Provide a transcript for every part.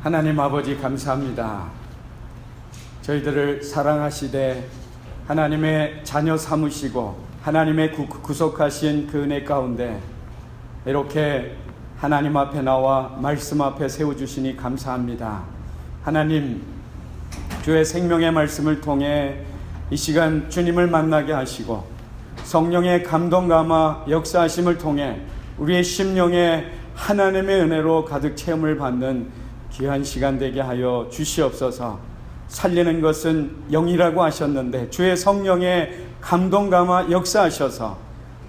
하나님 아버지 감사합니다. 저희들을 사랑하시되 하나님의 자녀 삼으시고 하나님의 구속하신 그 은혜 가운데 이렇게 하나님 앞에 나와 말씀 앞에 세워주시니 감사합니다. 하나님, 주의 생명의 말씀을 통해 이 시간 주님을 만나게 하시고 성령의 감동 감화 역사하심을 통해 우리의 심령에 하나님의 은혜로 가득 체험을 받는 귀한 시간 되게 하여 주시옵소서. 살리는 것은 영이라고 하셨는데 주의 성령의 감동 감화 역사하셔서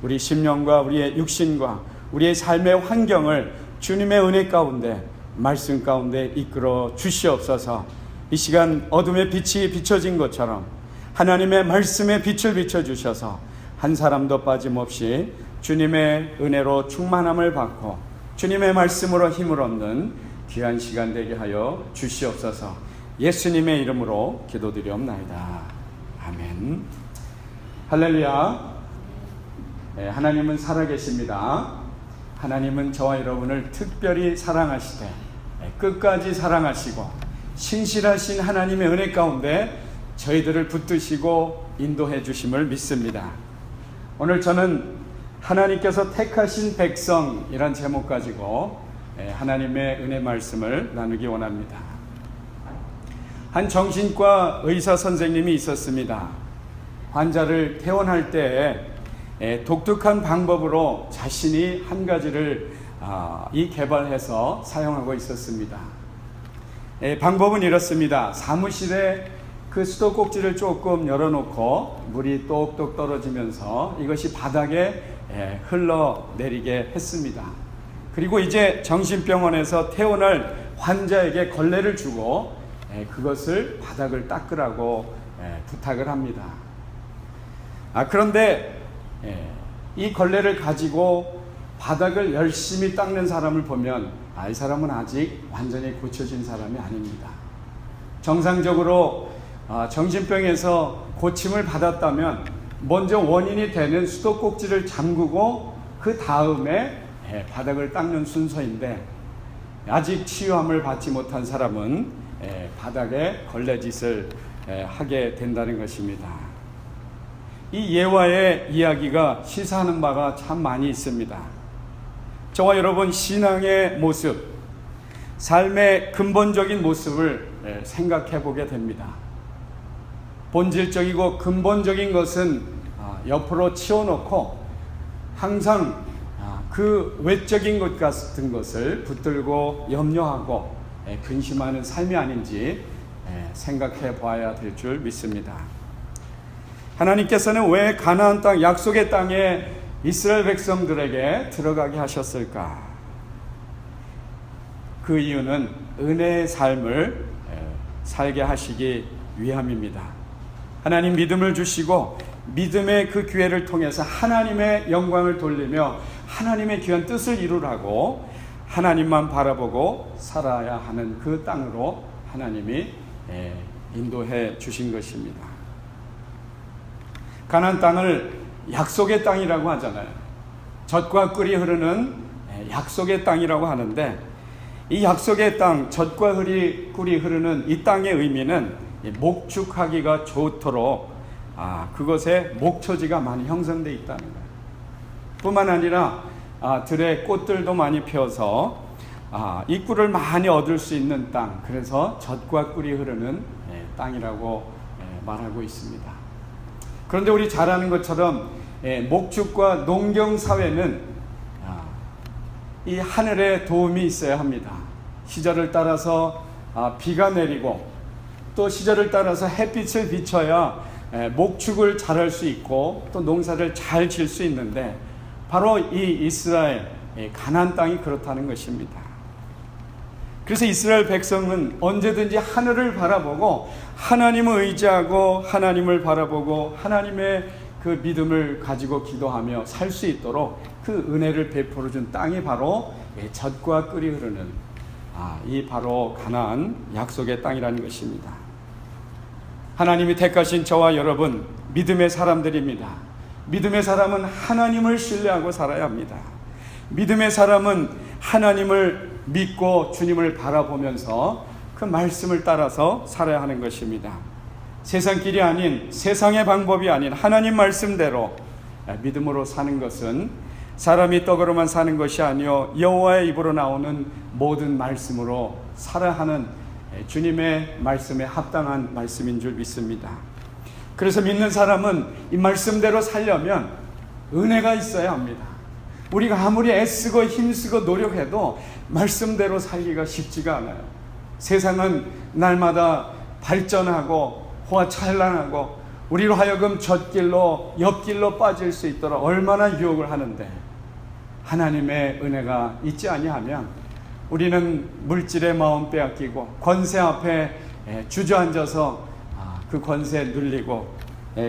우리 심령과 우리의 육신과 우리의 삶의 환경을 주님의 은혜 가운데 말씀 가운데 이끌어 주시옵소서. 이 시간 어둠의 빛이 비춰진 것처럼 하나님의 말씀의 빛을 비춰주셔서 한 사람도 빠짐없이 주님의 은혜로 충만함을 받고 주님의 말씀으로 힘을 얻는 귀한 시간 되게 하여 주시옵소서. 예수님의 이름으로 기도드리옵나이다. 아멘. 할렐루야. 하나님은 살아계십니다. 하나님은 저와 여러분을 특별히 사랑하시되 끝까지 사랑하시고 신실하신 하나님의 은혜 가운데 저희들을 붙드시고 인도해 주심을 믿습니다. 오늘 저는 하나님께서 택하신 백성이란 제목 가지고 하나님의 은혜 말씀을 나누기 원합니다. 한 정신과 의사 선생님이 있었습니다. 환자를 퇴원할 때 독특한 방법으로 자신이 한 가지를 개발해서 사용하고 있었습니다. 방법은 이렇습니다. 사무실에 그 수도꼭지를 조금 열어놓고 물이 똑똑 떨어지면서 이것이 바닥에 흘러내리게 했습니다. 그리고 이제 정신병원에서 퇴원할 환자에게 걸레를 주고 그것을 바닥을 닦으라고 부탁을 합니다. 그런데 이 걸레를 가지고 바닥을 열심히 닦는 사람을 보면 이 사람은 아직 완전히 고쳐진 사람이 아닙니다. 정상적으로 정신병에서 고침을 받았다면 먼저 원인이 되는 수도꼭지를 잠그고 그 다음에 바닥을 닦는 순서인데 아직 치유함을 받지 못한 사람은 바닥에 걸레짓을 하게 된다는 것입니다. 이 예화의 이야기가 시사하는 바가 참 많이 있습니다. 저와 여러분 신앙의 모습, 삶의 근본적인 모습을 생각해 보게 됩니다. 본질적이고 근본적인 것은 옆으로 치워놓고 항상 그 외적인 것 같은 것을 붙들고 염려하고 근심하는 삶이 아닌지 생각해 봐야 될 줄 믿습니다. 하나님께서는 왜 가나안 땅, 약속의 땅에 이스라엘 백성들에게 들어가게 하셨을까? 그 이유는 은혜의 삶을 살게 하시기 위함입니다. 하나님 믿음을 주시고 믿음의 그 기회를 통해서 하나님의 영광을 돌리며 하나님의 귀한 뜻을 이루라고 하나님만 바라보고 살아야 하는 그 땅으로 하나님이 인도해 주신 것입니다. 가나안 땅을 약속의 땅이라고 하잖아요. 젖과 꿀이 흐르는 약속의 땅이라고 하는데 이 약속의 땅, 젖과 꿀이 흐르는 이 땅의 의미는 목축하기가 좋도록 그것에 목초지가 많이 형성되어 있다는 거예요. 뿐만 아니라 들에 꽃들도 많이 피어서 이 꿀을 많이 얻을 수 있는 땅, 그래서 젖과 꿀이 흐르는 땅이라고 말하고 있습니다. 그런데 우리 잘 아는 것처럼 목축과 농경사회는 이 하늘의 도움이 있어야 합니다. 시절을 따라서 비가 내리고 또 시절을 따라서 햇빛을 비춰야 목축을 잘할 수 있고 또 농사를 잘 지을 수 있는데 바로 이 이스라엘 가나안 땅이 그렇다는 것입니다. 그래서 이스라엘 백성은 언제든지 하늘을 바라보고 하나님을 의지하고 하나님을 바라보고 하나님의 그 믿음을 가지고 기도하며 살 수 있도록 그 은혜를 베풀어 준 땅이 바로 젖과 꿀이 흐르는 이 바로 가나안 약속의 땅이라는 것입니다. 하나님이 택하신 저와 여러분 믿음의 사람들입니다. 믿음의 사람은 하나님을 신뢰하고 살아야 합니다. 믿음의 사람은 하나님을 믿고 주님을 바라보면서 그 말씀을 따라서 살아야 하는 것입니다. 세상 길이 아닌, 세상의 방법이 아닌 하나님 말씀대로 믿음으로 사는 것은 사람이 떡으로만 사는 것이 아니요 여호와의 입으로 나오는 모든 말씀으로 살아야 하는 주님의 말씀에 합당한 말씀인 줄 믿습니다. 그래서 믿는 사람은 이 말씀대로 살려면 은혜가 있어야 합니다. 우리가 아무리 애쓰고 힘쓰고 노력해도 말씀대로 살기가 쉽지가 않아요. 세상은 날마다 발전하고 호화찬란하고 우리로 하여금 젖길로 옆길로 빠질 수 있도록 얼마나 유혹을 하는데, 하나님의 은혜가 있지 아니하면 우리는 물질의 마음 빼앗기고 권세 앞에 주저앉아서 그 권세에 눌리고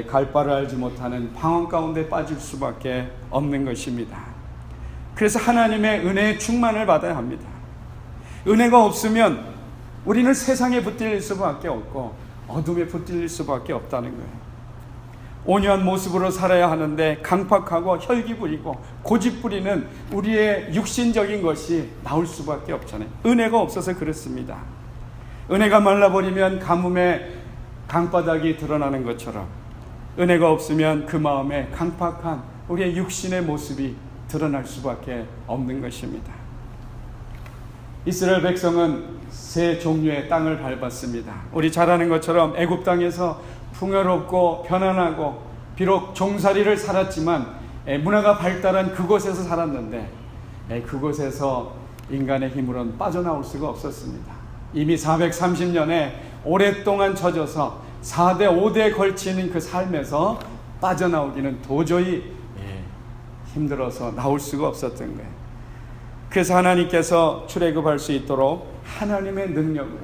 갈 바를 알지 못하는 방황 가운데 빠질 수밖에 없는 것입니다. 그래서 하나님의 은혜의 충만을 받아야 합니다. 은혜가 없으면 우리는 세상에 붙들릴 수밖에 없고 어둠에 붙들릴 수밖에 없다는 거예요. 온유한 모습으로 살아야 하는데 강팍하고 혈기 부리고 고집 부리는 우리의 육신적인 것이 나올 수밖에 없잖아요. 은혜가 없어서 그렇습니다. 은혜가 말라버리면 가뭄에 강바닥이 드러나는 것처럼 은혜가 없으면 그 마음에 강팍한 우리의 육신의 모습이 드러날 수밖에 없는 것입니다. 이스라엘 백성은 세 종류의 땅을 밟았습니다. 우리 잘 아는 것처럼 애굽 땅에서 풍요롭고 편안하고 비록 종살이를 살았지만 문화가 발달한 그곳에서 살았는데 그곳에서 인간의 힘으로는 빠져나올 수가 없었습니다. 이미 430년에 오랫동안 젖어서 4대 5대에 걸치는 그 삶에서 빠져나오기는 도저히 힘들어서 나올 수가 없었던 거예요. 그래서 하나님께서 출애굽할 수 있도록 하나님의 능력으로,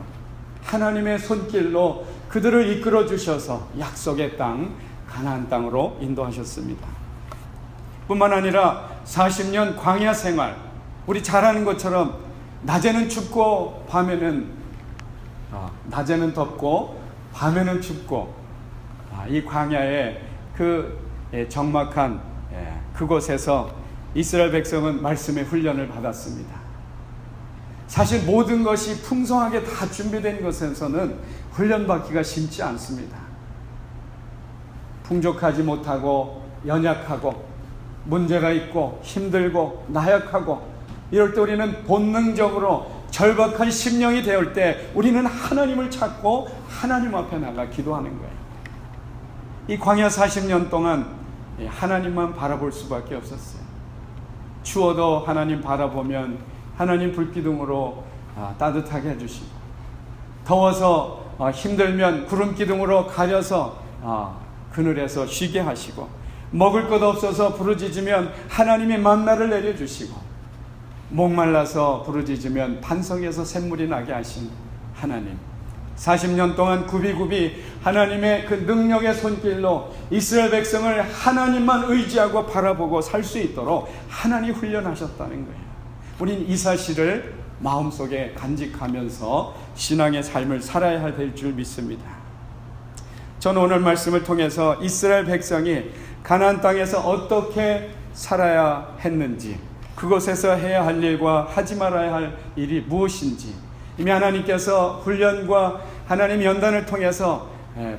하나님의 손길로 그들을 이끌어 주셔서 약속의 땅 가나안 땅으로 인도하셨습니다. 뿐만 아니라 40년 광야 생활, 우리 잘 아는 것처럼 낮에는 춥고 낮에는 덥고 밤에는 춥고 이 광야의 그 적막한 그곳에서 이스라엘 백성은 말씀의 훈련을 받았습니다. 사실 모든 것이 풍성하게 다 준비된 것에서는 훈련받기가 쉽지 않습니다. 풍족하지 못하고 연약하고 문제가 있고 힘들고 나약하고 이럴 때 우리는 본능적으로 절박한 심령이 되올 때 우리는 하나님을 찾고 하나님 앞에 나가 기도하는 거예요. 이 광야 40년 동안 하나님만 바라볼 수밖에 없었어요. 추워도 하나님 바라보면 하나님 불기둥으로 따뜻하게 해주시고, 더워서 힘들면 구름 기둥으로 가려서 그늘에서 쉬게 하시고, 먹을 것 없어서 부르짖으면 하나님이 만나를 내려주시고, 목말라서 부르짖으면 반석에서 샘물이 나게 하신 하나님, 40년 동안 굽이굽이 하나님의 그 능력의 손길로 이스라엘 백성을 하나님만 의지하고 바라보고 살 수 있도록 하나님 훈련하셨다는 거예요. 우린 이 사실을 마음속에 간직하면서 신앙의 삶을 살아야 될 줄 믿습니다. 저는 오늘 말씀을 통해서 이스라엘 백성이 가나안 땅에서 어떻게 살아야 했는지, 그곳에서 해야 할 일과 하지 말아야 할 일이 무엇인지 이미 하나님께서 훈련과 하나님 연단을 통해서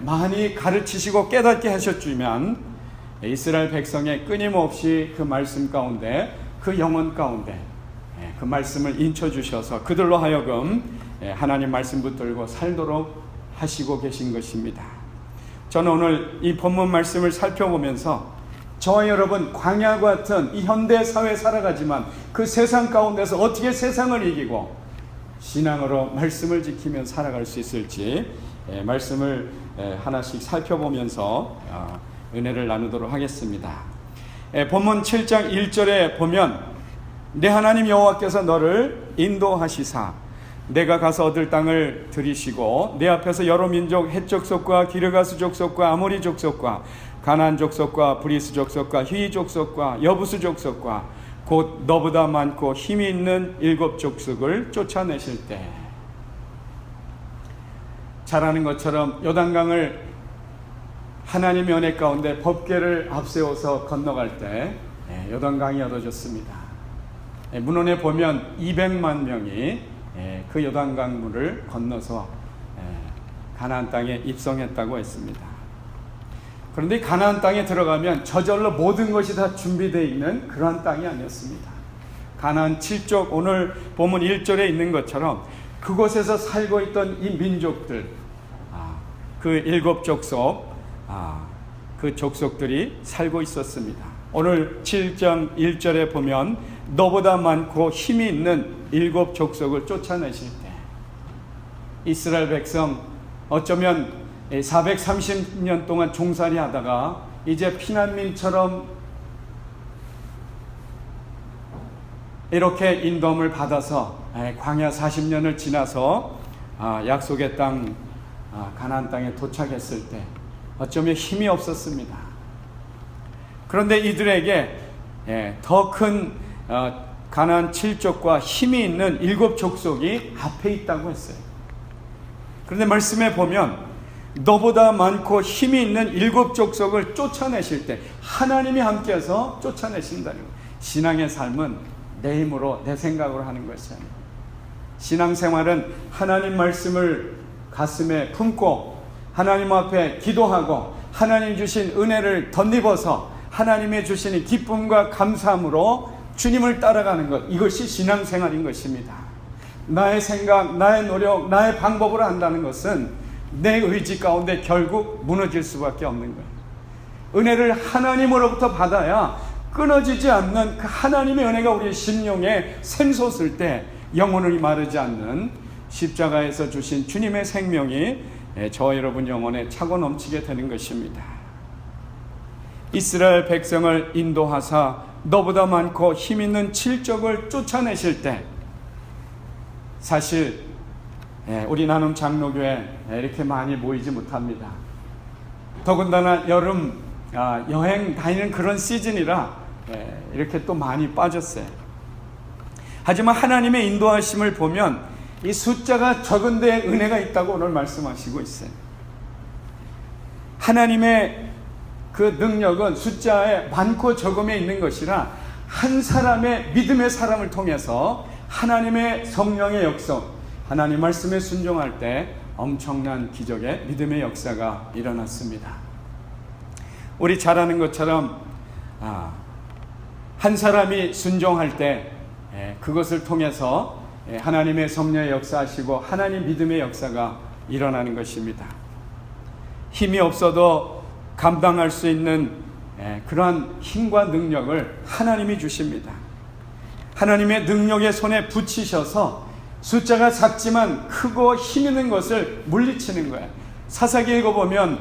많이 가르치시고 깨닫게 하셨지만, 이스라엘 백성의 끊임없이 그 말씀 가운데, 그 영혼 가운데 그 말씀을 인쳐주셔서 그들로 하여금 하나님 말씀 붙들고 살도록 하시고 계신 것입니다. 저는 오늘 이 본문 말씀을 살펴보면서 저와 여러분 광야와 같은 이 현대 사회에 살아가지만 그 세상 가운데서 어떻게 세상을 이기고 신앙으로 말씀을 지키며 살아갈 수 있을지 말씀을 하나씩 살펴보면서 은혜를 나누도록 하겠습니다. 본문 7장 1절에 보면 내 하나님 여호와께서 너를 인도하시사 내가 가서 얻을 땅을 들이시고 내 앞에서 여러 민족 헷 족속과 기르가스 족속과 아모리 족속과 가나안 족속과 브리스 족속과 히위 족속과 여부스 족속과 곧 너보다 많고 힘이 있는 7 족속을 쫓아내실 때, 잘 아는 것처럼 요단강을 하나님의 은혜 가운데 법궤를 앞세워서 건너갈 때 요단강이 열어졌습니다. 문헌에 보면 200만 명이 그 요단강물을 건너서 가나안 땅에 입성했다고 했습니다. 그런데 가나안 땅에 들어가면 저절로 모든 것이 다 준비되어 있는 그러한 땅이 아니었습니다. 가나안 7족, 오늘 본문 1절에 있는 것처럼 그곳에서 살고 있던 이 민족들, 그 7족속, 그 족속들이 살고 있었습니다. 오늘 7장 1절에 보면 너보다 많고 힘이 있는 7족속을 쫓아내실 때 이스라엘 백성 어쩌면 430년 동안 종살이 하다가 이제 피난민처럼 이렇게 인도함을 받아서 광야 40년을 지나서 약속의 땅 가나안 땅에 도착했을 때 어쩌면 힘이 없었습니다. 그런데 이들에게 더 큰 가나안 7족과 힘이 있는 7족속이 앞에 있다고 했어요. 그런데 말씀에 보면 너보다 많고 힘이 있는 7족속을 쫓아내실 때 하나님이 함께해서 쫓아내신다는 거예요. 신앙의 삶은 내 힘으로 내 생각으로 하는 것이 아니에요. 신앙생활은 하나님 말씀을 가슴에 품고 하나님 앞에 기도하고 하나님 주신 은혜를 덧입어서 하나님의 주시는 기쁨과 감사함으로 주님을 따라가는 것, 이것이 신앙생활인 것입니다. 나의 생각, 나의 노력, 나의 방법으로 한다는 것은 내 의지 가운데 결국 무너질 수밖에 없는 거예요. 은혜를 하나님으로부터 받아야 끊어지지 않는 그 하나님의 은혜가 우리의 심령에 샘솟을 때 영혼이 마르지 않는 십자가에서 주신 주님의 생명이 저와 여러분 영혼에 차고 넘치게 되는 것입니다. 이스라엘 백성을 인도하사 너보다 많고 힘있는 7족을 쫓아내실 때 사실 우리 나눔 장로교회 이렇게 많이 모이지 못합니다. 더군다나 여름 여행 다니는 그런 시즌이라 이렇게 또 많이 빠졌어요. 하지만 하나님의 인도하심을 보면 이 숫자가 적은 데에 은혜가 있다고 오늘 말씀하시고 있어요. 하나님의 그 능력은 숫자에 많고 적음에 있는 것이라 한 사람의 믿음의 사람을 통해서 하나님의 성령의 역사, 하나님 말씀에 순종할 때 엄청난 기적의 믿음의 역사가 일어났습니다. 우리 잘 아는 것처럼 한 사람이 순종할 때 그것을 통해서 하나님의 성령의 역사하시고 하나님 믿음의 역사가 일어나는 것입니다. 힘이 없어도 감당할 수 있는 그러한 힘과 능력을 하나님이 주십니다. 하나님의 능력의 손에 붙이셔서 숫자가 작지만 크고 힘 있는 것을 물리치는 거예요. 사사기 읽어보면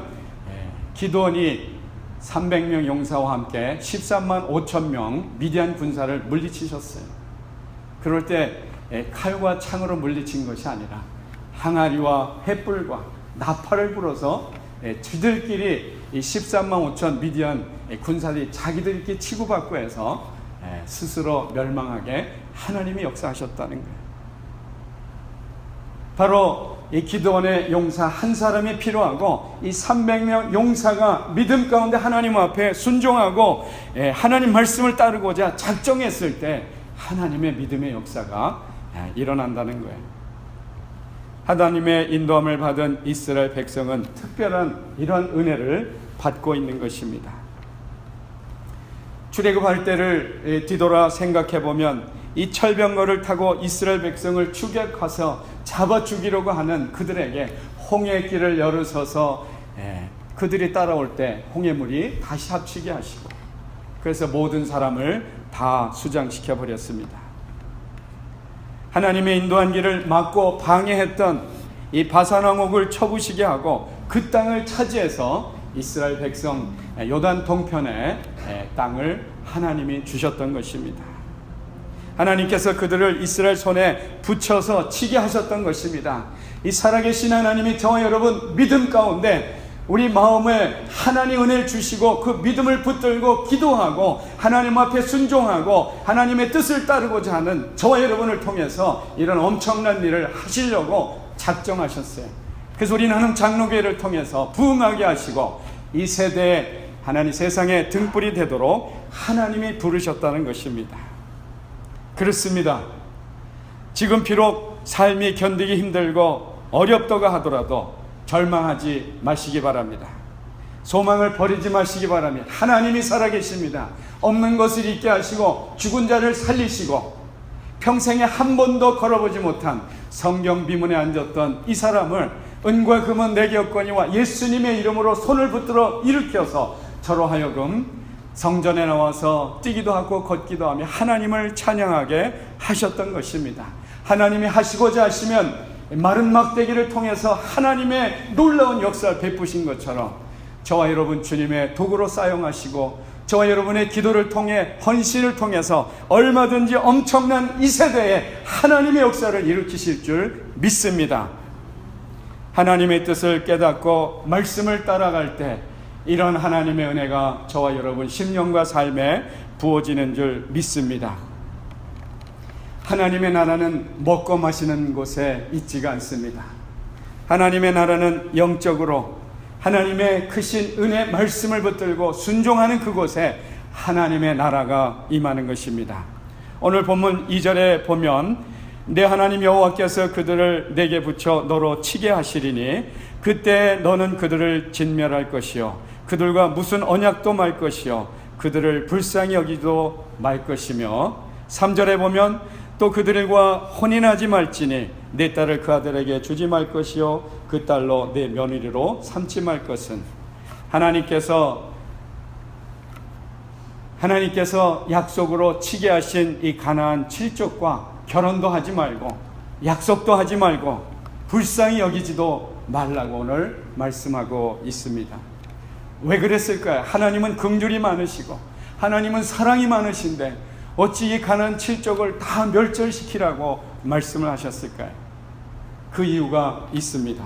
기드온이 300명 용사와 함께 13만 5천 명 미디안 군사를 물리치셨어요. 그럴 때 칼과 창으로 물리친 것이 아니라 항아리와 횃불과 나팔을 불어서 저들끼리 이 13만 5천 미디안 군사들이 자기들끼리 치고받고 해서 스스로 멸망하게 하나님이 역사하셨다는 거예요. 바로 이 기드온의 용사 한 사람이 필요하고 이 300명 용사가 믿음 가운데 하나님 앞에 순종하고 하나님 말씀을 따르고자 작정했을 때 하나님의 믿음의 역사가 일어난다는 거예요. 하나님의 인도함을 받은 이스라엘 백성은 특별한 이런 은혜를 받고 있는 것입니다. 출애굽할 때를 뒤돌아 생각해 보면 이 철병거를 타고 이스라엘 백성을 추격해서 잡아 죽이려고 하는 그들에게 홍해의 길을 열으셔서 그들이 따라올 때 홍해물이 다시 합치게 하시고 그래서 모든 사람을 다 수장시켜 버렸습니다. 하나님의 인도한 길을 막고 방해했던 이 바산왕국을 쳐부시게 하고 그 땅을 차지해서 이스라엘 백성 요단 동편의 땅을 하나님이 주셨던 것입니다. 하나님께서 그들을 이스라엘 손에 붙여서 치게 하셨던 것입니다. 이 살아계신 하나님이 저와 여러분 믿음 가운데 우리 마음에 하나님 은혜를 주시고 그 믿음을 붙들고 기도하고 하나님 앞에 순종하고 하나님의 뜻을 따르고자 하는 저와 여러분을 통해서 이런 엄청난 일을 하시려고 작정하셨어요. 그래서 우리 나눔 장로교회를 통해서 부흥하게 하시고 이 세대에 하나님 세상의 등불이 되도록 하나님이 부르셨다는 것입니다. 그렇습니다. 지금 비록 삶이 견디기 힘들고 어렵다고 하더라도 절망하지 마시기 바랍니다. 소망을 버리지 마시기 바랍니다. 하나님이 살아계십니다. 없는 것을 있게 하시고 죽은 자를 살리시고 평생에 한 번도 걸어보지 못한 성경 비문에 앉았던 이 사람을 은과 금은 내게 없거니와 예수님의 이름으로 손을 붙들어 일으켜서 저로 하여금 성전에 나와서 뛰기도 하고 걷기도 하며 하나님을 찬양하게 하셨던 것입니다. 하나님이 하시고자 하시면 마른 막대기를 통해서 하나님의 놀라운 역사를 베푸신 것처럼 저와 여러분 주님의 도구로 사용하시고 저와 여러분의 기도를 통해 헌신을 통해서 얼마든지 엄청난 이 세대에 하나님의 역사를 일으키실 줄 믿습니다. 하나님의 뜻을 깨닫고 말씀을 따라갈 때 이런 하나님의 은혜가 저와 여러분 심령과 삶에 부어지는 줄 믿습니다. 하나님의 나라는 먹고 마시는 곳에 있지가 않습니다. 하나님의 나라는 영적으로 하나님의 크신 은혜 말씀을 붙들고 순종하는 그곳에 하나님의 나라가 임하는 것입니다. 오늘 본문 2절에 보면 내 하나님 여호와께서 그들을 내게 붙여 너로 치게 하시리니 그때 너는 그들을 진멸할 것이요 그들과 무슨 언약도 말 것이요 그들을 불쌍히 여기도 말 것이며 3절에 보면 또 그들과 혼인하지 말지니 내 딸을 그 아들에게 주지 말 것이요 그 딸로 내 며느리로 삼지 말 것은 하나님께서 약속으로 치게 하신 이 가나안 7족과 결혼도 하지 말고 약속도 하지 말고 불쌍히 여기지도 말라고 오늘 말씀하고 있습니다. 왜 그랬을까요? 하나님은 긍휼이 많으시고 하나님은 사랑이 많으신데 어찌 이 가나안 7족을 다 멸절시키라고 말씀을 하셨을까요? 그 이유가 있습니다.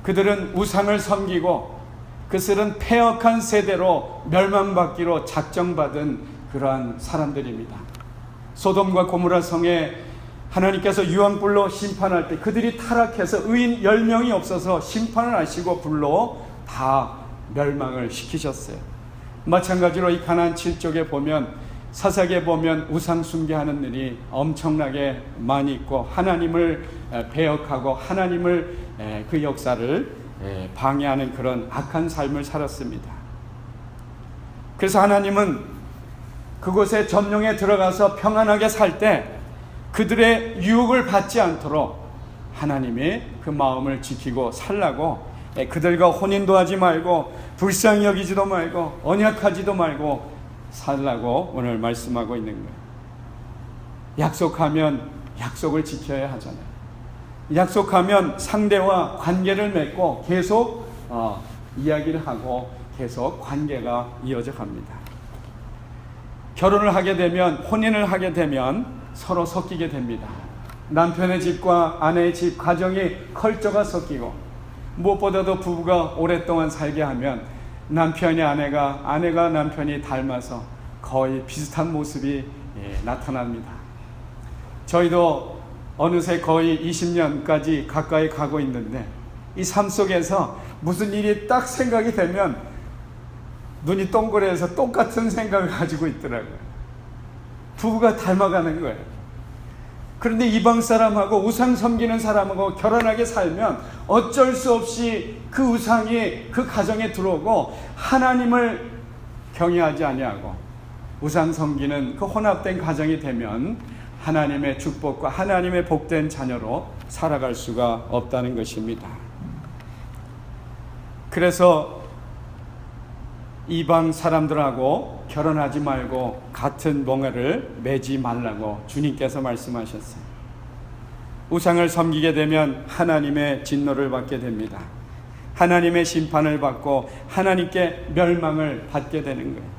그들은 우상을 섬기고 그들은 패역한 세대로 멸망받기로 작정받은 그러한 사람들입니다. 소돔과 고모라 성에 하나님께서 유황불로 심판할 때 그들이 타락해서 의인 10명이 없어서 심판을 하시고 불로 다 멸망을 시키셨어요. 마찬가지로 이 가나안 7족에 보면 사사기에 보면 우상 숭배하는 일이 엄청나게 많이 있고 하나님을 배역하고 하나님을 그 역사를 방해하는 그런 악한 삶을 살았습니다. 그래서 하나님은 그곳에 점령에 들어가서 평안하게 살 때 그들의 유혹을 받지 않도록 하나님이 그 마음을 지키고 살라고 그들과 혼인도 하지 말고 불쌍히 여기지도 말고 언약하지도 말고 살라고 오늘 말씀하고 있는 거예요. 약속하면 약속을 지켜야 하잖아요. 약속하면 상대와 관계를 맺고 계속 이야기를 하고 계속 관계가 이어져 갑니다. 결혼을 하게 되면 혼인을 하게 되면 서로 섞이게 됩니다. 남편의 집과 아내의 집 가정이 컬처가 섞이고 무엇보다도 부부가 오랫동안 살게 하면 남편이 아내가 남편이 닮아서 거의 비슷한 모습이 나타납니다. 저희도 어느새 거의 20년까지 가까이 가고 있는데 이 삶 속에서 무슨 일이 딱 생각이 되면 눈이 동그래서 똑같은 생각을 가지고 있더라고요. 부부가 닮아가는 거예요. 그런데 이방 사람하고 우상 섬기는 사람하고 결혼하게 살면 어쩔 수 없이 그 우상이 그 가정에 들어오고 하나님을 경외하지 아니하고 우상 섬기는 그 혼합된 가정이 되면 하나님의 축복과 하나님의 복된 자녀로 살아갈 수가 없다는 것입니다. 그래서 이방 사람들하고 결혼하지 말고 같은 멍에를 매지 말라고 주님께서 말씀하셨어요. 우상을 섬기게 되면 하나님의 진노를 받게 됩니다. 하나님의 심판을 받고 하나님께 멸망을 받게 되는 거예요.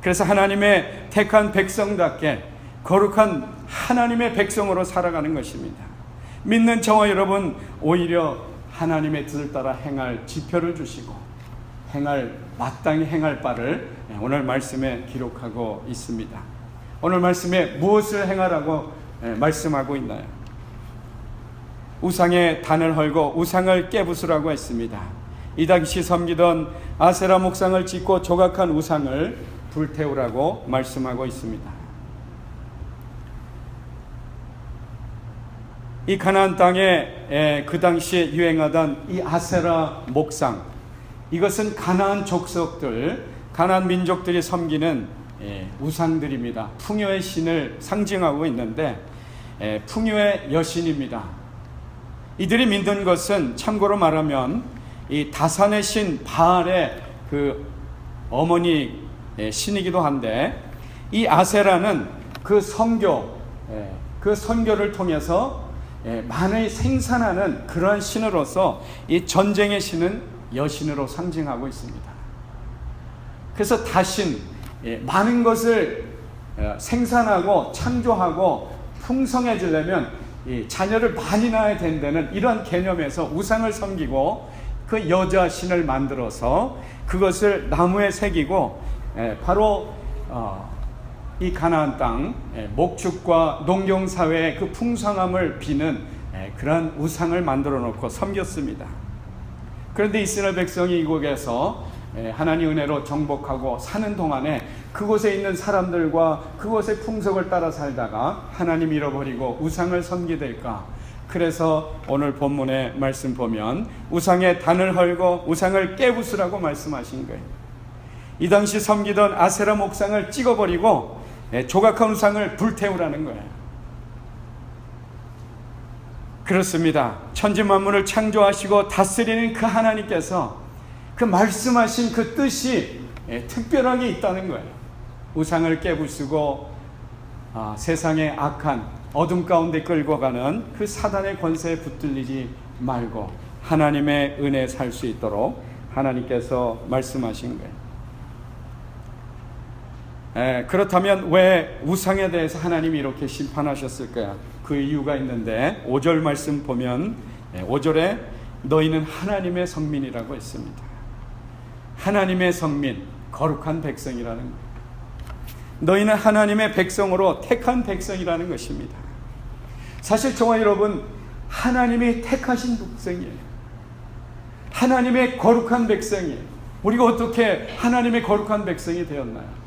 그래서 하나님의 택한 백성답게 거룩한 하나님의 백성으로 살아가는 것입니다. 믿는 저와 여러분 오히려 하나님의 뜻을 따라 행할 지표를 주시고 마땅히 행할 바를 오늘 말씀에 기록하고 있습니다. 오늘 말씀에 무엇을 행하라고 말씀하고 있나요? 우상의 단을 헐고 우상을 깨부수라고 했습니다. 이 당시 섬기던 아세라 목상을 짓고 조각한 우상을 불태우라고 말씀하고 있습니다. 이 가나안 땅에 그 당시에 유행하던 이 아세라 목상, 이것은 가나안 족속들, 가나안 민족들이 섬기는 우상들입니다. 풍요의 신을 상징하고 있는데 풍요의 여신입니다. 이들이 믿는 것은 참고로 말하면 이 다산의 신 바알의 그 어머니 신이기도 한데, 이 아세라는 그 선교를 통해서 많이 생산하는 그러한 신으로서 이 전쟁의 신은 여신으로 상징하고 있습니다. 그래서 다신, 많은 것을 생산하고 창조하고 풍성해지려면 자녀를 많이 낳아야 된다는 이런 개념에서 우상을 섬기고 그 여자 신을 만들어서 그것을 나무에 새기고 바로 이 가나안 땅 목축과 농경사회의 그 풍성함을 비는 그런 우상을 만들어 놓고 섬겼습니다. 그런데 이스라엘 백성이 이곳에서 하나님 은혜로 정복하고 사는 동안에 그곳에 있는 사람들과 그곳의 풍속을 따라 살다가 하나님 잃어버리고 우상을 섬기될까. 그래서 오늘 본문의 말씀 보면 우상의 단을 헐고 우상을 깨부수라고 말씀하신 거예요. 이 당시 섬기던 아세라 목상을 찍어버리고 조각한 우상을 불태우라는 거예요. 그렇습니다. 천지만물을 창조하시고 다스리는 그 하나님께서 그 말씀하신 그 뜻이 특별하게 있다는 거예요. 우상을 깨부수고 세상의 악한 어둠 가운데 끌고 가는 그 사단의 권세에 붙들리지 말고 하나님의 은혜에 살 수 있도록 하나님께서 말씀하신 거예요. 그렇다면 왜 우상에 대해서 하나님이 이렇게 심판하셨을까요? 그 이유가 있는데 5절 말씀 보면 5절에 너희는 하나님의 성민이라고 했습니다. 하나님의 성민, 거룩한 백성이라는 거예요. 너희는 하나님의 백성으로 택한 백성이라는 것입니다. 사실 저와 여러분, 하나님이 택하신 백성이에요. 하나님의 거룩한 백성이에요. 우리가 어떻게 하나님의 거룩한 백성이 되었나요?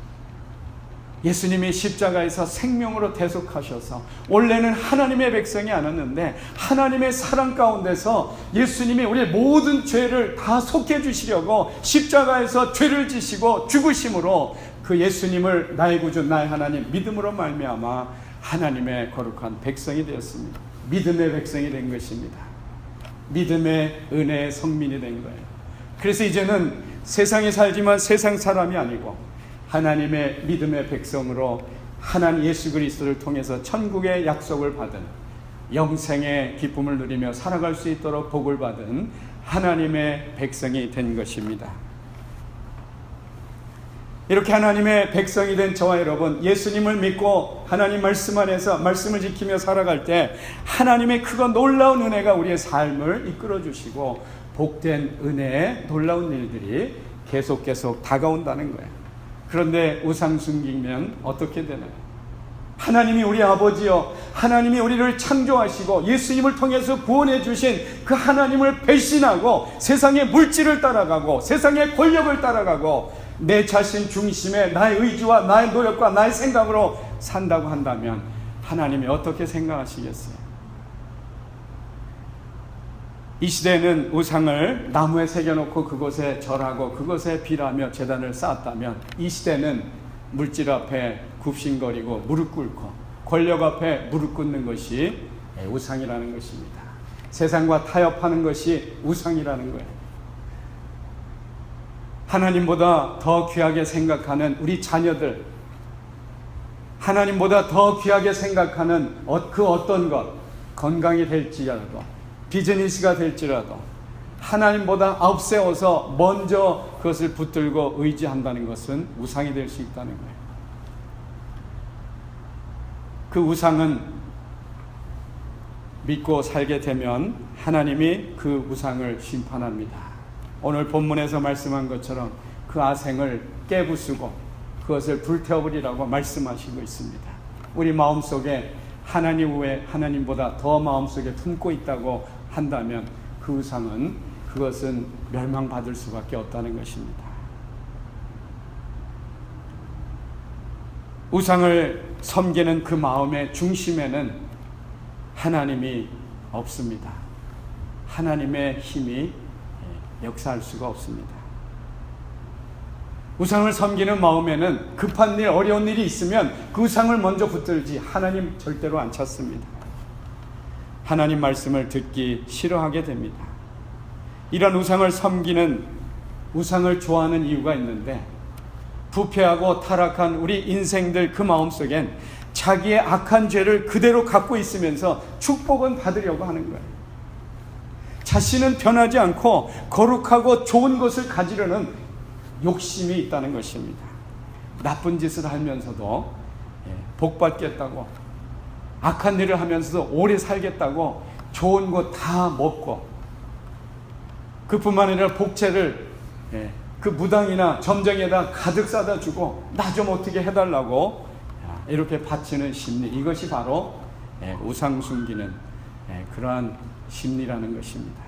예수님이 십자가에서 생명으로 대속하셔서 원래는 하나님의 백성이 아니었는데 하나님의 사랑 가운데서 예수님이 우리의 모든 죄를 다 속해 주시려고 십자가에서 죄를 지시고 죽으심으로 그 예수님을 나의 구주 나의 하나님 믿음으로 말미암아 하나님의 거룩한 백성이 되었습니다. 믿음의 백성이 된 것입니다. 믿음의 은혜의 성민이 된 거예요. 그래서 이제는 세상에 살지만 세상 사람이 아니고 하나님의 믿음의 백성으로 하나님 예수 그리스도를 통해서 천국의 약속을 받은 영생의 기쁨을 누리며 살아갈 수 있도록 복을 받은 하나님의 백성이 된 것입니다. 이렇게 하나님의 백성이 된 저와 여러분, 예수님을 믿고 하나님 말씀 안에서 말씀을 지키며 살아갈 때 하나님의 크고 놀라운 은혜가 우리의 삶을 이끌어 주시고 복된 은혜의 놀라운 일들이 계속 다가온다는 거예요. 그런데 우상 숨기면 어떻게 되나요? 하나님이 우리 아버지요, 하나님이 우리를 창조하시고 예수님을 통해서 구원해 주신 그 하나님을 배신하고 세상의 물질을 따라가고 세상의 권력을 따라가고 내 자신 중심에 나의 의지와 나의 노력과 나의 생각으로 산다고 한다면 하나님이 어떻게 생각하시겠어요? 이 시대에는 우상을 나무에 새겨놓고 그곳에 절하고 그곳에 비라며 제단을 쌓았다면, 이 시대는 물질 앞에 굽신거리고 무릎 꿇고 권력 앞에 무릎 꿇는 것이 우상이라는 것입니다. 세상과 타협하는 것이 우상이라는 거예요. 하나님보다 더 귀하게 생각하는 우리 자녀들, 하나님보다 더 귀하게 생각하는 그 어떤 것, 건강이 될지라도 비즈니스가 될지라도 하나님보다 앞세워서 먼저 그것을 붙들고 의지한다는 것은 우상이 될 수 있다는 거예요. 그 우상은 믿고 살게 되면 하나님이 그 우상을 심판합니다. 오늘 본문에서 말씀한 것처럼 그 아생을 깨부수고 그것을 불태워버리라고 말씀하시고 있습니다. 우리 마음속에 하나님 외에 하나님보다 더 마음속에 품고 있다고 한다면 그 우상은, 그것은 멸망받을 수밖에 없다는 것입니다. 우상을 섬기는 그 마음의 중심에는 하나님이 없습니다. 하나님의 힘이 역사할 수가 없습니다. 우상을 섬기는 마음에는 급한 일, 어려운 일이 있으면 그 우상을 먼저 붙들지 하나님 절대로 안 찾습니다. 하나님 말씀을 듣기 싫어하게 됩니다. 이런 우상을 섬기는, 우상을 좋아하는 이유가 있는데, 부패하고 타락한 우리 인생들 그 마음속엔 자기의 악한 죄를 그대로 갖고 있으면서 축복은 받으려고 하는 거예요. 자신은 변하지 않고 거룩하고 좋은 것을 가지려는 욕심이 있다는 것입니다. 나쁜 짓을 하면서도 복 받겠다고, 악한 일을 하면서도 오래 살겠다고 좋은 것 다 먹고, 그뿐만 아니라 복채를 그 무당이나 점쟁이에다 가득 싸다 주고 나 좀 어떻게 해달라고 이렇게 바치는 심리, 이것이 바로 우상 숨기는 그러한 심리라는 것입니다.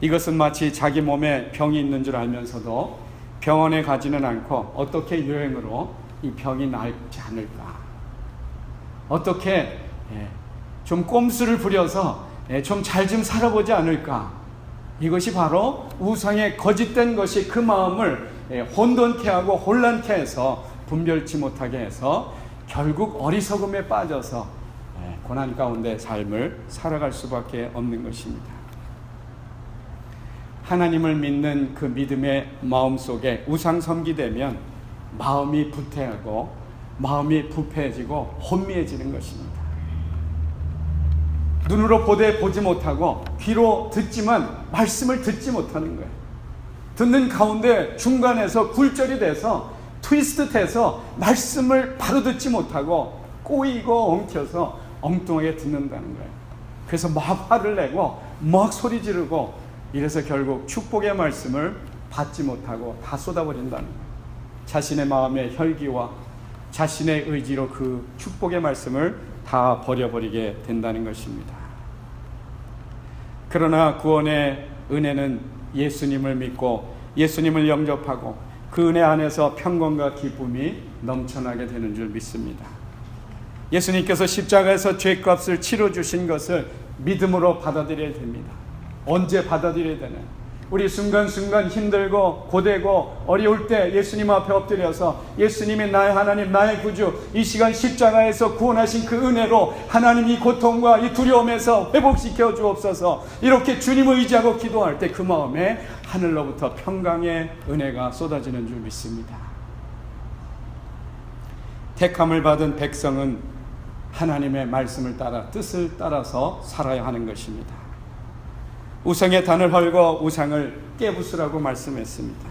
이것은 마치 자기 몸에 병이 있는 줄 알면서도 병원에 가지는 않고 어떻게 여행으로 이 병이 낫지 않을까, 어떻게 좀 꼼수를 부려서 좀 잘 좀 살아보지 않을까, 이것이 바로 우상의 거짓된 것이 그 마음을 혼돈케 하고 혼란케 해서 분별치 못하게 해서 결국 어리석음에 빠져서 고난 가운데 삶을 살아갈 수밖에 없는 것입니다. 하나님을 믿는 그 믿음의 마음 속에 우상 섬기되면 마음이 부패하고 마음이 부패해지고 혼미해지는 것입니다. 눈으로 보되 보지 못하고 귀로 듣지만 말씀을 듣지 못하는 거예요. 듣는 가운데 중간에서 굴절이 돼서 트위스트 돼서 말씀을 바로 듣지 못하고 꼬이고 엉켜서 엉뚱하게 듣는다는 거예요. 그래서 막 화를 내고 막 소리 지르고 이래서 결국 축복의 말씀을 받지 못하고 다 쏟아버린다는 거예요. 자신의 마음의 혈기와 자신의 의지로 그 축복의 말씀을 다 버려버리게 된다는 것입니다. 그러나 구원의 은혜는 예수님을 믿고 예수님을 영접하고 그 은혜 안에서 평강과 기쁨이 넘쳐나게 되는 줄 믿습니다. 예수님께서 십자가에서 죄값을 치러주신 것을 믿음으로 받아들여야 됩니다. 언제 받아들여야 되나요? 우리 순간순간 힘들고 고되고 어려울 때 예수님 앞에 엎드려서 예수님이 나의 하나님, 나의 구주, 이 시간 십자가에서 구원하신 그 은혜로 하나님 이 고통과 이 두려움에서 회복시켜 주옵소서, 이렇게 주님을 의지하고 기도할 때 그 마음에 하늘로부터 평강의 은혜가 쏟아지는 줄 믿습니다. 택함을 받은 백성은 하나님의 말씀을 따라 뜻을 따라서 살아야 하는 것입니다. 우상의 단을 헐고 우상을 깨부수라고 말씀했습니다.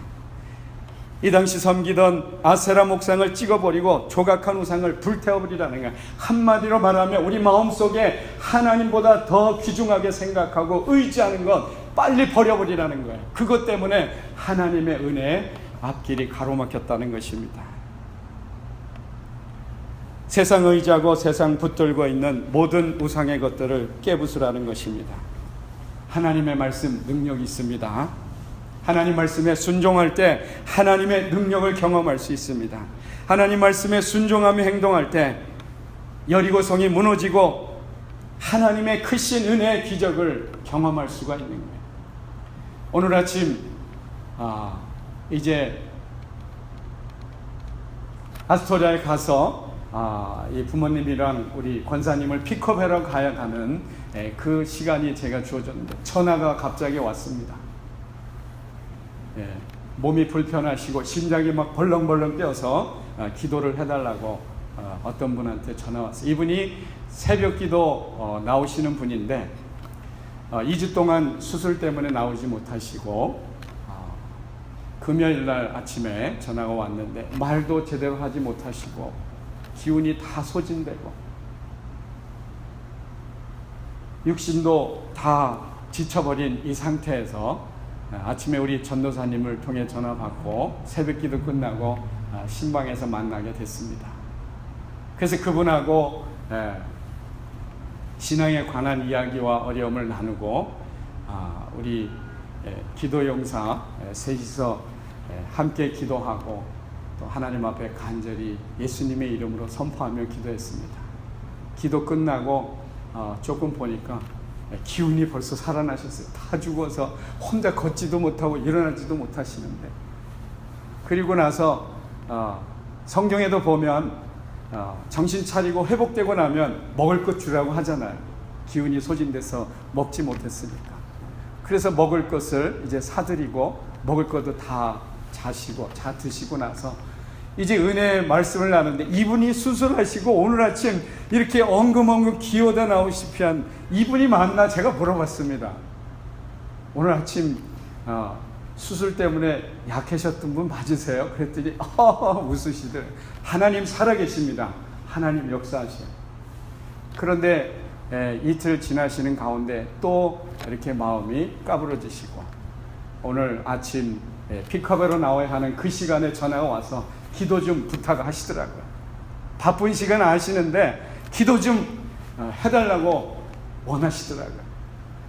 이 당시 섬기던 아세라 목상을 찍어버리고 조각한 우상을 불태워버리라는 거예요. 한마디로 말하면 우리 마음속에 하나님보다 더 귀중하게 생각하고 의지하는 건 빨리 버려버리라는 거예요. 그것 때문에 하나님의 은혜에 앞길이 가로막혔다는 것입니다. 세상 의지하고 세상 붙들고 있는 모든 우상의 것들을 깨부수라는 것입니다. 하나님의 말씀 능력이 있습니다. 하나님 말씀에 순종할 때 하나님의 능력을 경험할 수 있습니다. 하나님 말씀에 순종하며 행동할 때 여리고성이 무너지고 하나님의 크신 은혜의 기적을 경험할 수가 있는 거예요. 오늘 아침 이제 아스토리아에 가서 이 부모님이랑 우리 권사님을 픽업하러 가야 하는 그 시간이 제가 주어졌는데 전화가 갑자기 왔습니다. 몸이 불편하시고 심장이 막 벌렁벌렁 뛰어서 기도를 해달라고 어떤 분한테 전화 왔어요. 이분이 새벽 기도 나오시는 분인데 2주 동안 수술 때문에 나오지 못하시고 금요일날 아침에 전화가 왔는데 말도 제대로 하지 못하시고 기운이 다 소진되고 육신도 다 지쳐버린 이 상태에서 아침에 우리 전도사님을 통해 전화 받고 새벽 기도 끝나고 신방에서 만나게 됐습니다. 그래서 그분하고 신앙에 관한 이야기와 어려움을 나누고 우리 기도 용사 셋이서 함께 기도하고 또 하나님 앞에 간절히 예수님의 이름으로 선포하며 기도했습니다. 기도 끝나고 조금 보니까 기운이 벌써 살아나셨어요. 다 죽어서 혼자 걷지도 못하고 일어나지도 못하시는데, 그리고 나서 성경에도 보면 정신 차리고 회복되고 나면 먹을 것 주라고 하잖아요. 기운이 소진돼서 먹지 못했으니까. 그래서 먹을 것을 이제 사드리고 먹을 것도 다 드시고 나서 이제 은혜의 말씀을 나누는데, 이분이 수술하시고 오늘 아침 이렇게 엉금엉금 기어다 나오시피 한 이분이 맞나 제가 물어봤습니다. 오늘 아침 수술 때문에 약하셨던 분 맞으세요? 그랬더니 웃으시더래요. 하나님 살아계십니다. 하나님 역사하셔요. 그런데 이틀 지나시는 가운데 또 이렇게 마음이 까부러지시고, 오늘 아침 픽업으로 나와야 하는 그 시간에 전화가 와서 기도 좀 부탁하시더라고요. 바쁜 시간 아시는데 기도 좀 해달라고 원하시더라고요.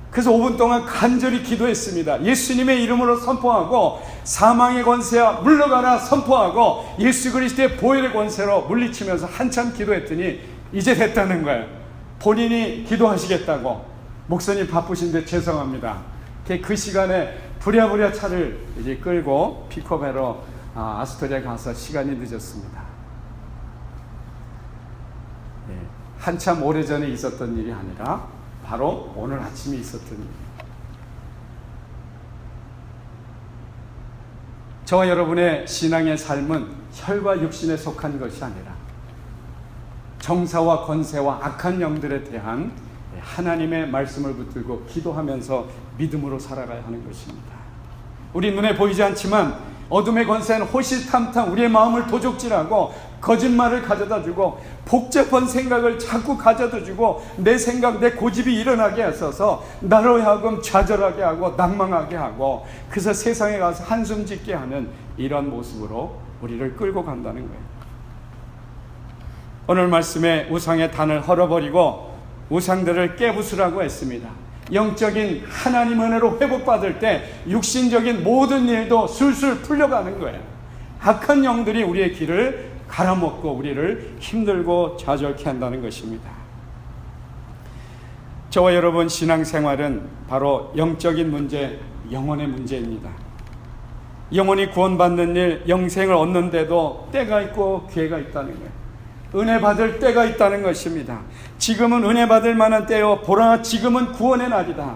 그래서 5분 동안 간절히 기도했습니다. 예수님의 이름으로 선포하고 사망의 권세야 물러가라 선포하고 예수 그리스도의 보혈의 권세로 물리치면서 한참 기도했더니 이제 됐다는 거예요. 본인이 기도하시겠다고. 목사님 바쁘신데 죄송합니다. 그 시간에 부랴부랴 차를 이제 끌고 픽업해러 아스토리아 가서 시간이 늦었습니다. 한참 오래전에 있었던 일이 아니라 바로 오늘 아침에 있었던 일. 저와 여러분의 신앙의 삶은 혈과 육신에 속한 것이 아니라 정사와 권세와 악한 영들에 대한 하나님의 말씀을 붙들고 기도하면서 믿음으로 살아가야 하는 것입니다. 우리 눈에 보이지 않지만 어둠의 권세는 호시탐탐 우리의 마음을 도적질하고 거짓말을 가져다주고 복잡한 생각을 자꾸 가져다주고 내 생각, 내 고집이 일어나게 해서 나로 하여금 좌절하게 하고 낭망하게 하고, 그래서 세상에 가서 한숨 짓게 하는 이런 모습으로 우리를 끌고 간다는 거예요. 오늘 말씀에 우상의 단을 헐어버리고 우상들을 깨부수라고 했습니다. 영적인 하나님 은혜로 회복받을 때 육신적인 모든 일도 술술 풀려가는 거예요. 악한 영들이 우리의 길을 갈아먹고 우리를 힘들고 좌절케 한다는 것입니다. 저와 여러분 신앙생활은 바로 영적인 문제, 영혼의 문제입니다. 영혼이 구원받는 일, 영생을 얻는데도 때가 있고 기회가 있다는 거예요. 은혜 받을 때가 있다는 것입니다. 지금은 은혜 받을 만한 때요, 보라 지금은 구원의 날이다.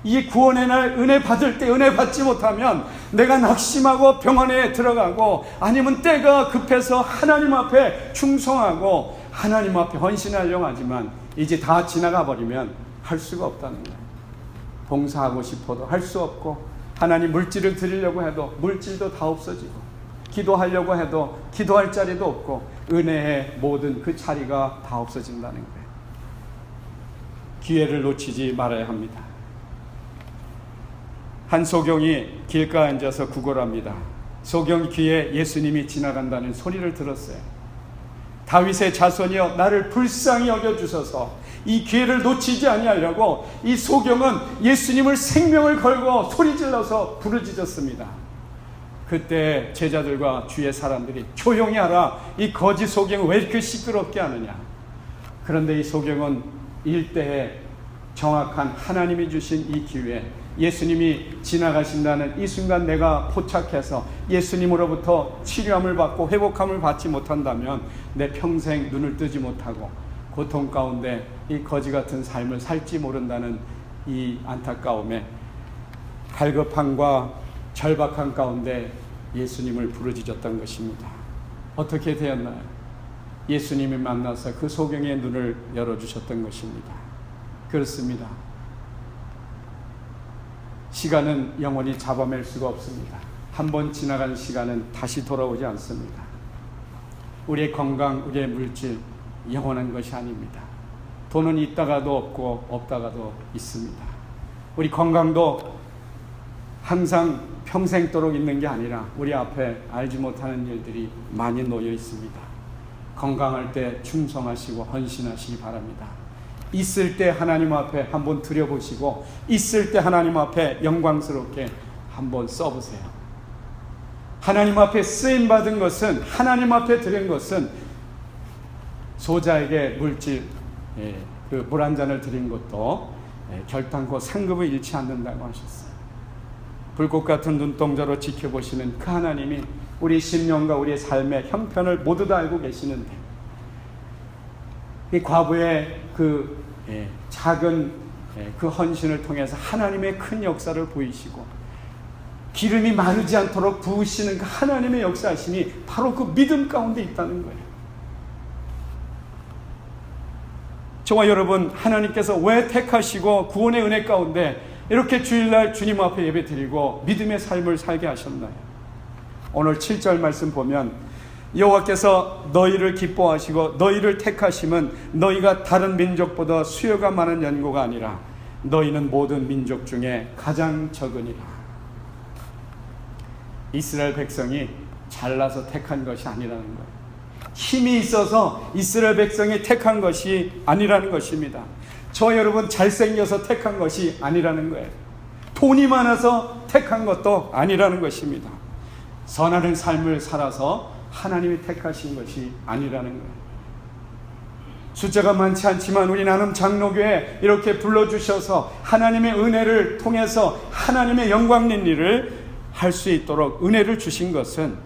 이 구원의 날 은혜 받을 때 은혜 받지 못하면 내가 낙심하고 병원에 들어가고, 아니면 때가 급해서 하나님 앞에 충성하고 하나님 앞에 헌신하려고 하지만 이제 다 지나가 버리면 할 수가 없다는 거예요. 봉사하고 싶어도 할 수 없고, 하나님 물질을 드리려고 해도 물질도 다 없어지고, 기도하려고 해도 기도할 자리도 없고, 은혜의 모든 그 자리가 다 없어진다는 거예요. 기회를 놓치지 말아야 합니다. 한 소경이 길가에 앉아서 구걸합니다. 소경 귀에 예수님이 지나간다는 소리를 들었어요. 다윗의 자손이여 나를 불쌍히 여겨주소서. 이 기회를 놓치지 아니하려고 이 소경은 예수님을 생명을 걸고 소리질러서 부르짖었습니다. 그때 제자들과 주의 사람들이 조용히 하라, 이 거짓 소경은 왜 이렇게 시끄럽게 하느냐. 그런데 이 소경은 일대에 정확한 하나님이 주신 이 기회에 예수님이 지나가신다는 이 순간 내가 포착해서 예수님으로부터 치료함을 받고 회복함을 받지 못한다면 내 평생 눈을 뜨지 못하고 고통 가운데 이 거지 같은 삶을 살지 모른다는 이 안타까움에 갈급함과 절박한 가운데 예수님을 부르짖었던 것입니다. 어떻게 되었나요? 예수님이 만나서 그 소경의 눈을 열어주셨던 것입니다. 그렇습니다. 시간은 영원히 잡아낼 수가 없습니다. 한번 지나간 시간은 다시 돌아오지 않습니다. 우리의 건강, 우리의 물질 영원한 것이 아닙니다. 돈은 있다가도 없고 없다가도 있습니다. 우리 건강도 항상 평생도록 있는 게 아니라 우리 앞에 알지 못하는 일들이 많이 놓여 있습니다. 건강할 때 충성하시고 헌신하시기 바랍니다. 있을 때 하나님 앞에 한번 드려보시고, 있을 때 하나님 앞에 영광스럽게 한번 써보세요. 하나님 앞에 쓰임받은 것은, 하나님 앞에 드린 것은 소자에게 물질, 그 물 한 잔을 드린 것도 결단코 상급을 잃지 않는다고 하셨어요. 불꽃 같은 눈동자로 지켜보시는 그 하나님이 우리 심령과 우리의 삶의 형편을 모두 다 알고 계시는데, 이 과부의 그 작은 그 헌신을 통해서 하나님의 큰 역사를 보이시고, 기름이 마르지 않도록 부으시는 그 하나님의 역사하심이 바로 그 믿음 가운데 있다는 거예요. 저와 여러분, 하나님께서 왜 택하시고 구원의 은혜 가운데 이렇게 주일날 주님 앞에 예배드리고 믿음의 삶을 살게 하셨나요? 오늘 7절 말씀 보면, 여호와께서 너희를 기뻐하시고 너희를 택하심은 너희가 다른 민족보다 수요가 많은 연고가 아니라 너희는 모든 민족 중에 가장 적으니라. 이스라엘 백성이 잘나서 택한 것이 아니라는 거예요. 힘이 있어서 이스라엘 백성이 택한 것이 아니라는 것입니다. 저 여러분 잘생겨서 택한 것이 아니라는 거예요. 돈이 많아서 택한 것도 아니라는 것입니다. 선한 삶을 살아서 하나님이 택하신 것이 아니라는 거예요. 숫자가 많지 않지만 우리 나눔 장로교에 이렇게 불러주셔서 하나님의 은혜를 통해서 하나님의 영광된 일을 할 수 있도록 은혜를 주신 것은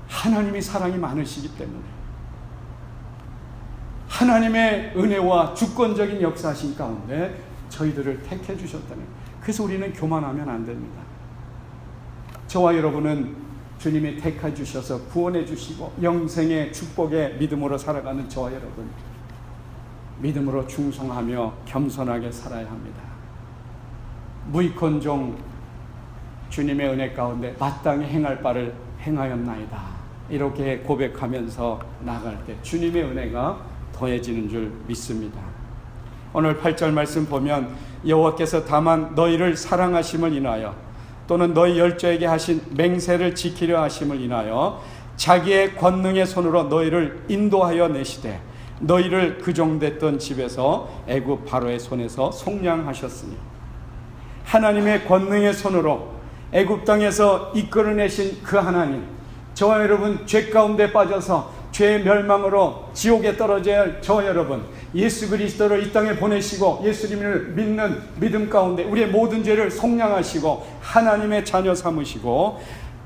하나님이 사랑이 많으시기 때문에, 하나님의 은혜와 주권적인 역사하신 가운데 저희들을 택해 주셨다는 거예요. 그래서 우리는 교만하면 안 됩니다. 저와 여러분은 주님이 택해 주셔서 구원해 주시고 영생의 축복의 믿음으로 살아가는 저와 여러분, 믿음으로 충성하며 겸손하게 살아야 합니다. 무익헌종 주님의 은혜 가운데 마땅히 행할 바를 행하였나이다, 이렇게 고백하면서 나갈 때 주님의 은혜가 더해지는 줄 믿습니다. 오늘 8절 말씀 보면, 여호와께서 다만 너희를 사랑하심을 인하여 또는 너희 열조에게 하신 맹세를 지키려 하심을 인하여 자기의 권능의 손으로 너희를 인도하여 내시되 너희를 그종됐던 집에서 애굽 바로의 손에서 속량하셨으니, 하나님의 권능의 손으로 애굽 땅에서 이끌어내신 그 하나님, 저와 여러분 죄 가운데 빠져서 죄의 멸망으로 지옥에 떨어져야 할 저와 여러분, 예수 그리스도를 이 땅에 보내시고 예수님을 믿는 믿음 가운데 우리의 모든 죄를 속량하시고 하나님의 자녀 삼으시고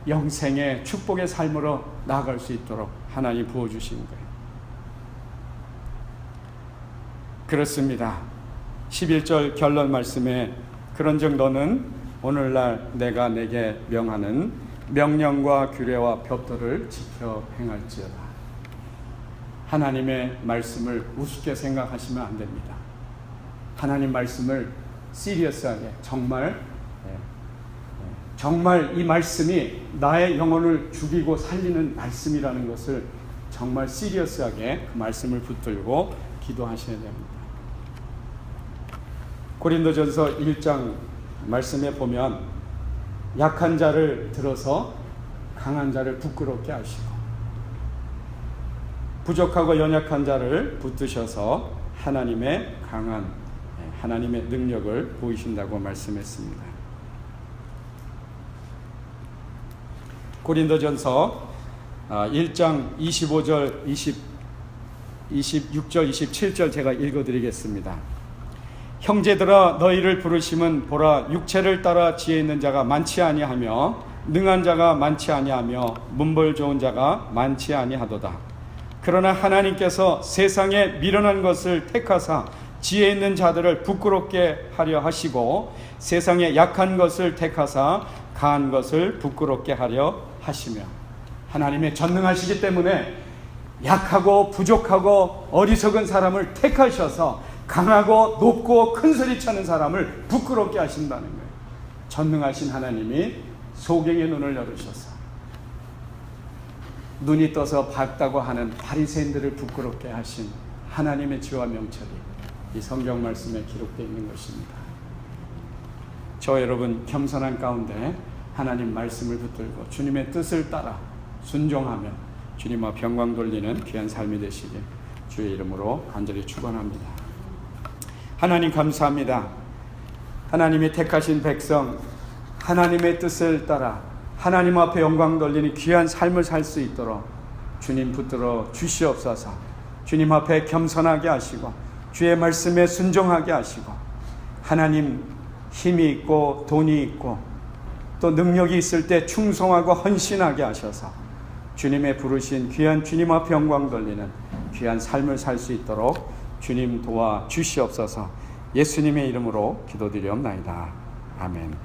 영생의 축복의 삶으로 나아갈 수 있도록 하나님 부어주신 거예요. 그렇습니다. 11절 결론 말씀에, 그런즉 너는 오늘날 내가 내게 명하는 명령과 규례와 법도를 지켜 행할지어다. 하나님의 말씀을 우습게 생각하시면 안 됩니다. 하나님 말씀을 시리어스하게, 정말 이 말씀이 나의 영혼을 죽이고 살리는 말씀이라는 것을 정말 시리어스하게 그 말씀을 붙들고 기도하셔야 됩니다. 고린도전서 1장 말씀에 보면, 약한 자를 들어서 강한 자를 부끄럽게 하시고 부족하고 연약한 자를 붙드셔서 하나님의 강한 하나님의 능력을 보이신다고 말씀했습니다. 고린도전서 1장 25절, 26절, 27절 제가 읽어드리겠습니다. 형제들아, 너희를 부르심은 보라, 육체를 따라 지혜 있는 자가 많지 아니하며 능한 자가 많지 아니하며 문벌 좋은 자가 많지 아니하도다. 그러나 하나님께서 세상에 미련한 것을 택하사 지혜 있는 자들을 부끄럽게 하려 하시고 세상에 약한 것을 택하사 강한 것을 부끄럽게 하려 하시며, 하나님의 전능하시기 때문에 약하고 부족하고 어리석은 사람을 택하셔서 강하고 높고 큰 소리 쳐는 사람을 부끄럽게 하신다는 거예요. 전능하신 하나님이 소경의 눈을 열으셔서 눈이 떠서 밝다고 하는 바리새인들을 부끄럽게 하신 하나님의 지와 명철이 이 성경 말씀에 기록되어 있는 것입니다. 저 여러분 겸손한 가운데 하나님 말씀을 붙들고 주님의 뜻을 따라 순종하며 주님 앞 영광 돌리는 귀한 삶이 되시길 주의 이름으로 간절히 축원합니다. 하나님 감사합니다. 하나님이 택하신 백성, 하나님의 뜻을 따라 하나님 앞에 영광 돌리는 귀한 삶을 살 수 있도록 주님 붙들어 주시옵소서. 주님 앞에 겸손하게 하시고 주의 말씀에 순종하게 하시고 하나님 힘이 있고 돈이 있고 또 능력이 있을 때 충성하고 헌신하게 하셔서 주님의 부르신 귀한 주님 앞에 영광 돌리는 귀한 삶을 살 수 있도록 주님 도와 주시옵소서. 예수님의 이름으로 기도드리옵나이다. 아멘.